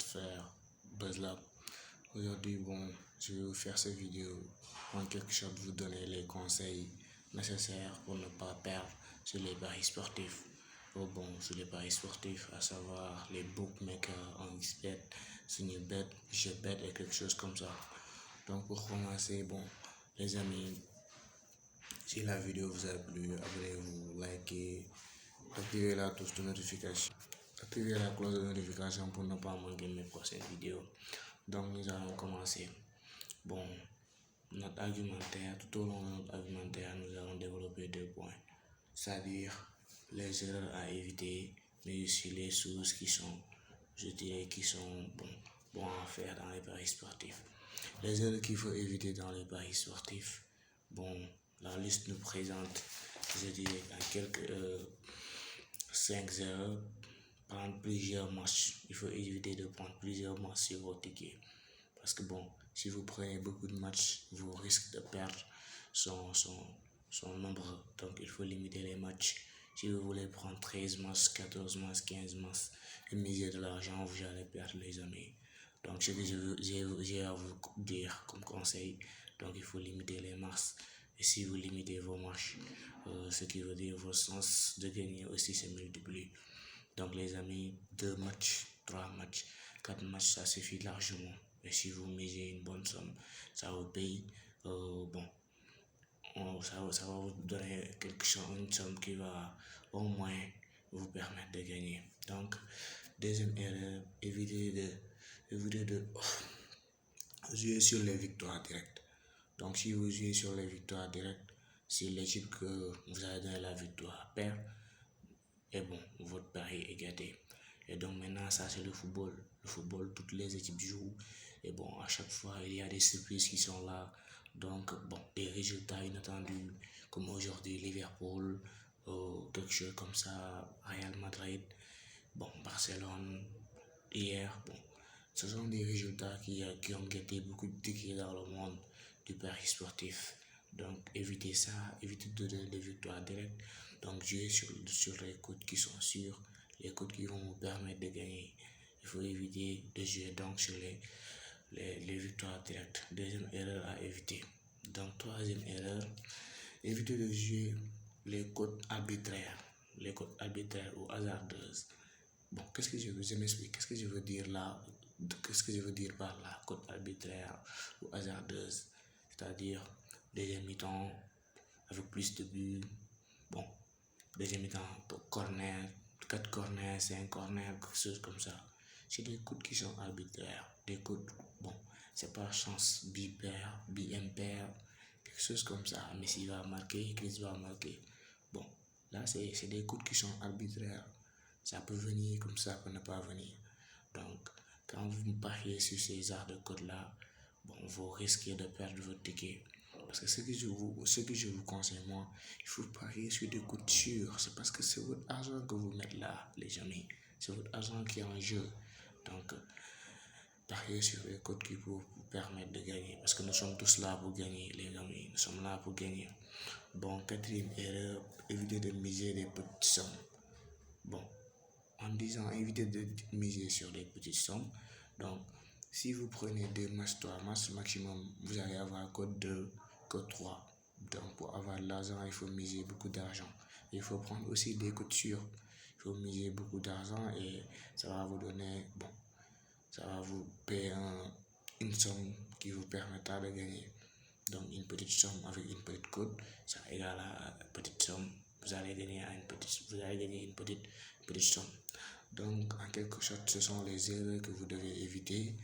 frère Buzzlab. Aujourd'hui, je vais vous faire cette vidéo en quelque sorte vous donner les conseils nécessaires pour ne pas perdre sur les paris sportifs. Sur les paris sportifs, à savoir les bookmakers en XBet, Sunibet, GBet et quelque chose comme ça. Donc pour commencer, les amis, si la vidéo vous a plu, abonnez-vous, likez, activez la touche de notification. Activez la cloche de notification pour ne pas manquer mes prochaines vidéos. Donc nous allons commencer. Notre argumentaire, tout au long de notre argumentaire, nous allons développer 2 points. C'est-à-dire les erreurs à éviter, mais aussi les choses qui sont, je dirais, bons à faire dans les paris sportifs. Les erreurs qu'il faut éviter dans les paris sportifs. La liste nous présente, je dirais, en quelques 5 erreurs. Prendre plusieurs matchs. Il faut éviter de prendre plusieurs matchs sur vos tickets. Parce que si vous prenez beaucoup de matchs, vous risquez de perdre son nombre. Donc il faut limiter les matchs. Si vous voulez prendre 13 matchs, 14 matchs, 15 matchs et miser de l'argent, vous allez perdre, les amis. Donc ce que j'ai à vous dire comme conseil, donc il faut limiter les matchs. Et si vous limitez vos matchs, ce qui veut dire vos chances de gagner aussi se multiplient. Donc les amis, 2 matchs, 3 matchs, 4 matchs, ça suffit largement. Et si vous misez une bonne somme, ça vous paye. Ça va vous donner une somme qui va au moins vous permettre de gagner. Donc, deuxième erreur, évitez de jouer sur les victoires directes. Donc, si vous jouez sur les victoires directes, si l'équipe que vous avez donné la victoire perd, et votre pari est gâté. Et donc maintenant, ça c'est le football. Le football, toutes les équipes jouent. Et à chaque fois, il y a des surprises qui sont là. Donc, des résultats inattendus, comme aujourd'hui, Liverpool, quelque chose comme ça, Real Madrid, Barcelone, hier, ce sont des résultats qui ont gâté beaucoup de tickets dans le monde du pari sportif. Donc, évitez ça, évitez de donner des victoires directes. Donc, jouez sur les codes qui sont sûrs, les codes qui vont vous permettre de gagner. Il faut éviter de jouer donc sur les victoires directes. Deuxième erreur à éviter. Donc, troisième erreur, évitez de jouer les codes arbitraires ou hasardeuses. Qu'est-ce que je m'explique. Qu'est-ce que je veux dire là? Qu'est-ce que je veux dire par là, code arbitraire ou hasardeuse? C'est-à-dire deuxième mi-temps avec plus de buts. Deuxième mi-temps pour corner, 4 corners, 5 corners, quelque chose comme ça. C'est des codes qui sont arbitraires. Des codes, c'est pas chance, bi-pair, bi-impair, quelque chose comme ça. Messi va marquer, Chris va marquer. Là, c'est des codes qui sont arbitraires. Ça peut venir comme ça, peut ne pas venir. Donc, quand vous pariez sur ces genres de codes-là, vous risquez de perdre votre ticket. Parce que ce que je vous conseille, moi, il faut parier sur des codes sûrs. C'est parce que c'est votre argent que vous mettez là, les amis. C'est votre argent qui est en jeu. Donc, parier sur les codes qui vous permettent de gagner. Parce que nous sommes tous là pour gagner, les amis. Nous sommes là pour gagner. Quatrième erreur, évitez de miser des petites sommes. En disant évitez de miser sur des petites sommes. Donc, si vous prenez 2 matchs, 3 matchs maximum, vous allez avoir code 2, code 3. Donc, pour avoir de l'argent, il faut miser beaucoup d'argent. Il faut prendre aussi des codes sûrs. Il faut miser beaucoup d'argent et ça va vous donner, ça va vous payer une somme qui vous permettra de gagner. Donc, une petite somme avec une petite cote, ça égale à une petite somme. Vous allez gagner une petite somme. Donc, en quelque sorte, ce sont les erreurs que vous devez éviter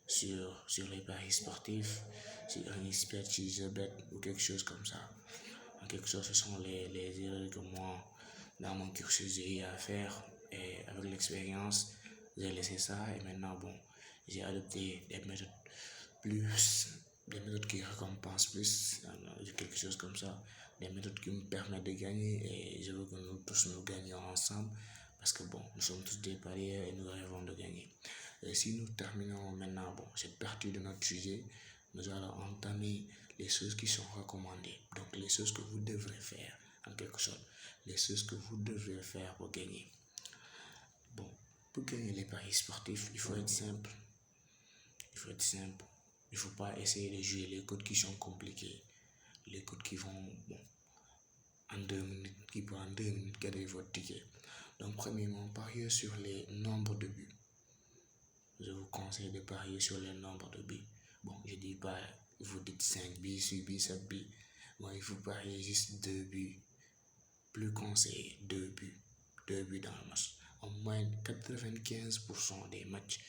sur les paris sportifs, sur un expert, sur GBet ou quelque chose comme ça. En quelque sorte, ce sont les erreurs que moi, dans mon cursus, j'ai eu à faire. Et avec l'expérience, j'ai laissé ça. Et maintenant, j'ai adopté des méthodes qui récompensent plus, quelque chose comme ça. Des méthodes qui me permettent de gagner. Et je veux que nous tous nous gagnions ensemble. Parce que nous sommes tous des parieurs et nous rêvons de gagner. Et si nous terminons maintenant cette partie de notre sujet, nous allons entamer les choses qui sont recommandées. Donc les choses que vous devrez faire, en quelque sorte. Les choses que vous devrez faire pour gagner. Pour gagner les paris sportifs, il faut être simple. Il faut être simple. Il ne faut pas essayer de jouer les codes qui sont compliqués. Les codes qui vont, bon, en 2 minutes, qui prennent 2 minutes, gagner votre ticket. Donc, premièrement, parier sur les nombres de buts. Je vous conseille de parier sur les nombres de buts. Bon, je ne dis pas, vous dites 5 buts, 6 buts, 7 buts. Bon, il faut parier juste 2 buts. Plus conseillé, 2 buts. 2 buts dans le match. En moins 95% des matchs,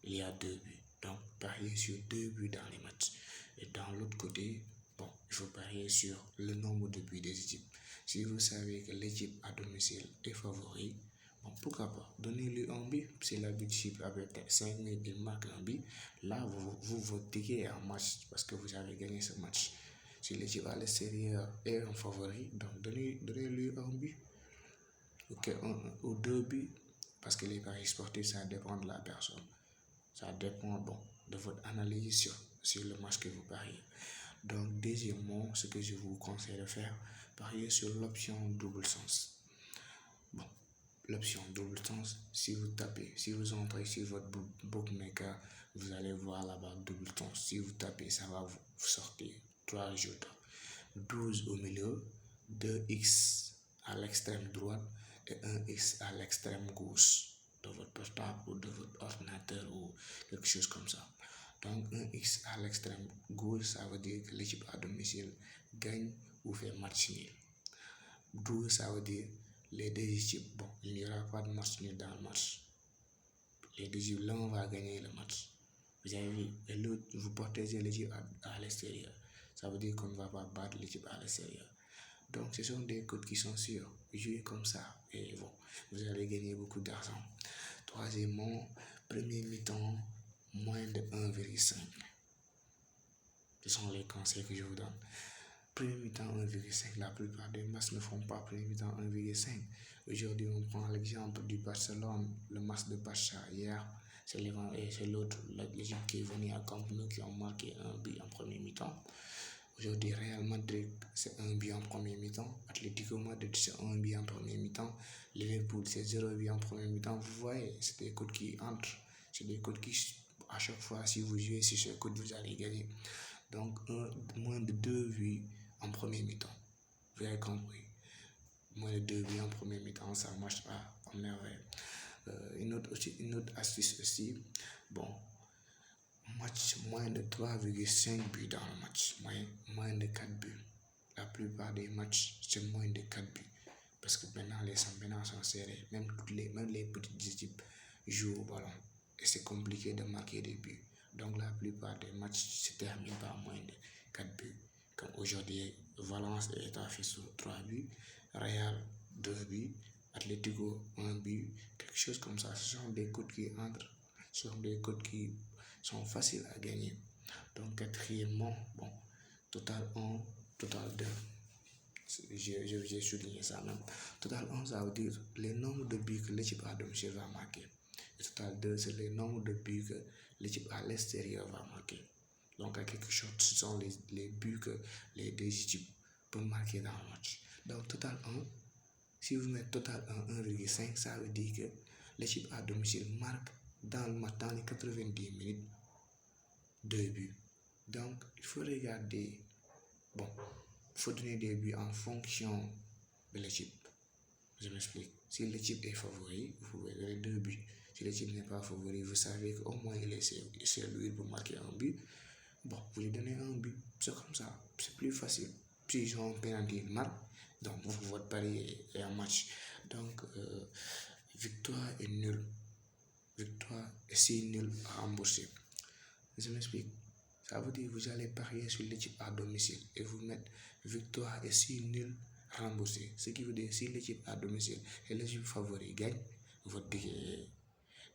il y a 2 buts. Donc, parier sur 2 buts dans les matchs. Et dans l'autre côté, bon, il faut parier sur le nombre de buts des équipes. Si vous savez que l'équipe à domicile est favori, bon, pourquoi pas, donnez-lui un but. Si la but cible avec 5 minutes, il marque un but, là, votre ticket est en match parce que vous avez gagné ce match. Si l'équipe à l'extérieur est un favori, donc donnez-lui un but. Ok, ou 2 buts, parce que les paris sportifs, ça dépend de la personne. Ça dépend, bon, de votre analyse sur le match que vous pariez. Donc, deuxièmement, ce que je vous conseille de faire, parier sur l'option double sens. Bon, l'option double sens, si vous entrez sur votre bookmaker, vous allez voir là-bas double sens. Si vous tapez, ça va vous sortir 3 résultats. 12 au milieu, 2x à l'extrême droite et 1x à l'extrême gauche de votre portable ou de votre ordinateur ou quelque chose comme ça. Donc 1x à l'extrême gauche, ça veut dire que l'équipe à domicile gagne ou fait match nul. 12, ça veut dire les deux équipes, bon, il n'y aura pas de match nul dans le match. Les deux équipes, l'un va gagner le match. Vous avez vu, et l'autre, vous protégez l'équipe à l'extérieur. Ça veut dire qu'on ne va pas battre l'équipe à l'extérieur. Donc, ce sont des codes qui sont sûrs. Jouez comme ça et bon, vous allez gagner beaucoup d'argent. Troisièmement, premier mi-temps, moins de 1,5. Ce sont les conseils que je vous donne. Premier mi-temps 1,5. La plupart des matchs ne font pas premier mi-temps 1,5. Aujourd'hui, on prend l'exemple du Barcelone, le match de Barça hier. C'est l'autre, l'équipe qui est venue à Camp Nou qui ont marqué un but en premier mi-temps. Aujourd'hui, Real Madrid, c'est un but en premier mi-temps. Atlético Madrid, c'est un but en premier mi-temps. Liverpool, c'est 0 but en premier mi-temps. Vous voyez, c'est des codes qui entrent. C'est des codes qui, à chaque fois, si vous jouez sur ce code, vous allez gagner. Donc, moins de 2 buts en premier mi-temps. Vous avez compris. Moins de 2 buts en premier mi-temps, ça marche en merveille. Une autre astuce aussi. Bon, match moins de 3,5 buts dans le match, moins de 4 buts. La plupart des matchs, c'est moins de 4 buts. Parce que maintenant, les championnats sont serrés. Même les petites équipes jouent au ballon. Et c'est compliqué de marquer des buts. Donc, la plupart des matchs se terminent par moins de 4 buts. Comme aujourd'hui, Valence est affiché sur 3 buts. Real, 2 buts. Atlético, 1 but. Quelque chose comme ça. Ce sont des codes qui entrent. Ce sont des codes qui sont faciles à gagner. Donc, quatrièmement, bon, total 1, total 2. J'ai souligné ça même. Total 1, ça veut dire les nombres de buts que l'équipe à domicile va marquer. Et total 2, c'est les nombres de buts que l'équipe à l'extérieur va marquer. Donc, à quelque chose, ce sont les buts que les deux équipes peuvent marquer dans le match. Donc, total 1, si vous mettez total 1, 1,5, ça veut dire que l'équipe à domicile marque dans le match, dans les 90 minutes, 2 buts. Donc, il faut regarder, bon, il faut donner des buts en fonction de l'équipe. Je m'explique. Si l'équipe est favori, vous pouvez donner 2 buts. Si l'équipe n'est pas favori, vous savez qu'au moins il est sur lui pour marquer un but. Bon, vous lui donnez un but. C'est comme ça. C'est plus facile. Si ils ont un pénalty, ils marquent. Donc, votre pari est un match. Donc, victoire et nul. Victoire et si nul à rembourser. Je m'explique. Ça veut dire que vous allez parier sur l'équipe à domicile et vous mettre victoire et si nul remboursé. Ce qui veut dire si l'équipe à domicile et l'équipe favori gagne, votre ticket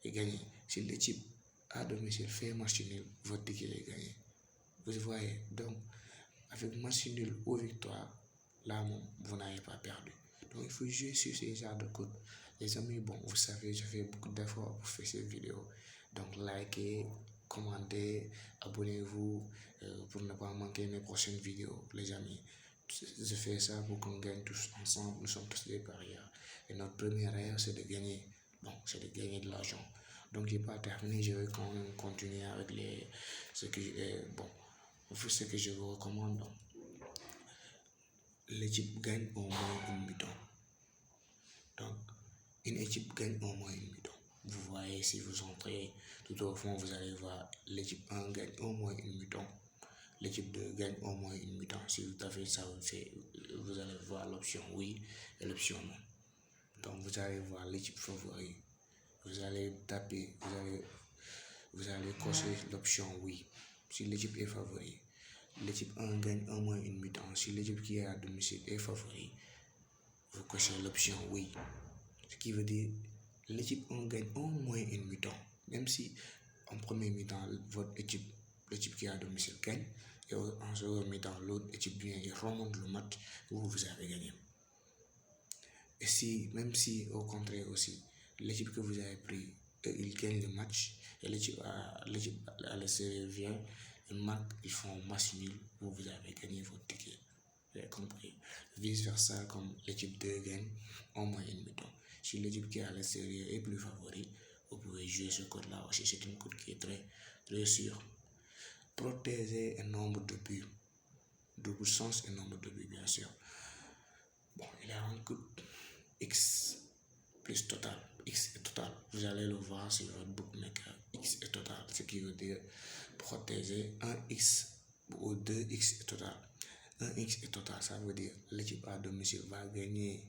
est gagné. Si l'équipe à domicile fait match nul, votre ticket est gagné. Vous voyez, donc avec match nul ou victoire, là, vous n'avez pas perdu. Donc il faut jouer sur ces genres de codes. Les amis, bon, vous savez, je fais beaucoup d'efforts pour faire cette vidéo. Donc likez, commentez, abonnez-vous pour ne pas manquer mes prochaines vidéos, les amis. Je fais ça pour qu'on gagne tous ensemble. Nous sommes tous des parieurs. Et notre premier rêve, c'est de gagner Bon, c'est de gagner de l'argent. Donc, j'ai pas terminé, je vais quand même continuer avec bon, ce que je vous recommande. Donc, l'équipe gagne au moins une mi-temps. Donc, une équipe gagne au moins une mi-temps. Vous voyez, si vous entrez tout au fond, vous allez voir l'équipe 1 gagne au moins une mi-temps. L'équipe 2 gagne au moins une mi-temps. Si vous avez ça, vous allez voir l'option oui et l'option non. Donc, vous allez voir l'équipe favorite. Vous allez taper, vous allez cocher l'option oui. Si l'équipe est favorite, l'équipe 1 gagne au moins une mi-temps. Si l'équipe qui est à domicile est favorite, vous cochez l'option oui. Ce qui veut dire l'équipe 1 gagne au moins une mi-temps. Même si en premier mi-temps, votre équipe, l'équipe qui est à domicile gagne, et en second mi-temps, l'autre équipe vient et remonte le match, vous avez gagné. Et si, même si au contraire aussi, l'équipe que vous avez pris, il gagne le match, et l'équipe à l'extérieur vient, ils font match nul, vous avez gagné votre ticket. Vous avez compris. Vice versa, comme l'équipe 2 gagne, au moins une mi-temps. Si l'équipe qui est à l'extérieur est plus favori, vous pouvez jouer ce code-là aussi. C'est une code qui est très, très sûr. Protéger un nombre de buts. Double sens et nombre de buts, bien sûr. Bon, il y a un code X plus total. X est total. Vous allez le voir sur votre bookmaker. X est total. Ce qui veut dire protéger un X ou 2X est total. Un X est total. Ça veut dire l'équipe à domicile va gagner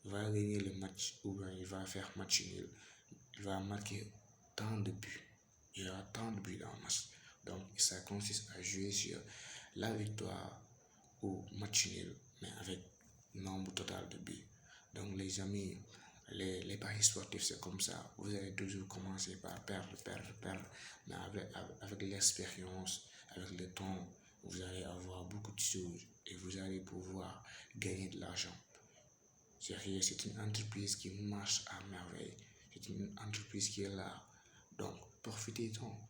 le match ou bien il va faire match nul. Il va marquer tant de buts. Il y aura tant de buts dans le match. Donc, ça consiste à jouer sur la victoire ou match nul, mais avec nombre total de buts. Donc, les amis, les paris sportifs, c'est comme ça. Vous allez toujours commencer par perdre. Mais avec l'expérience, avec le temps, vous allez avoir beaucoup de choses et vous allez pouvoir gagner de l'argent. Sérieux, c'est une entreprise qui marche à merveille. C'est une entreprise qui est là. Donc, profitez-en.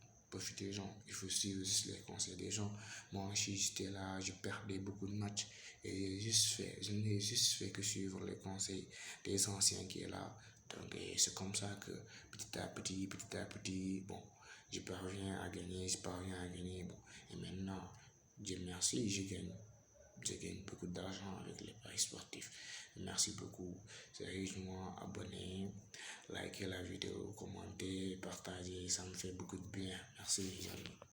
Il faut suivre juste les conseils des gens. Moi, si j'étais là, je perdais beaucoup de matchs. Et je n'ai juste fait que suivre les conseils des anciens qui est là. Donc, c'est comme ça que petit à petit, bon, je parviens à gagner. Bon, et maintenant, Dieu merci, je gagne beaucoup d'argent avec les paris sportifs. Merci beaucoup. Sérieusement, abonnez, likez la vidéo, commentez, partagez. Ça me fait beaucoup de bien. Merci les amis.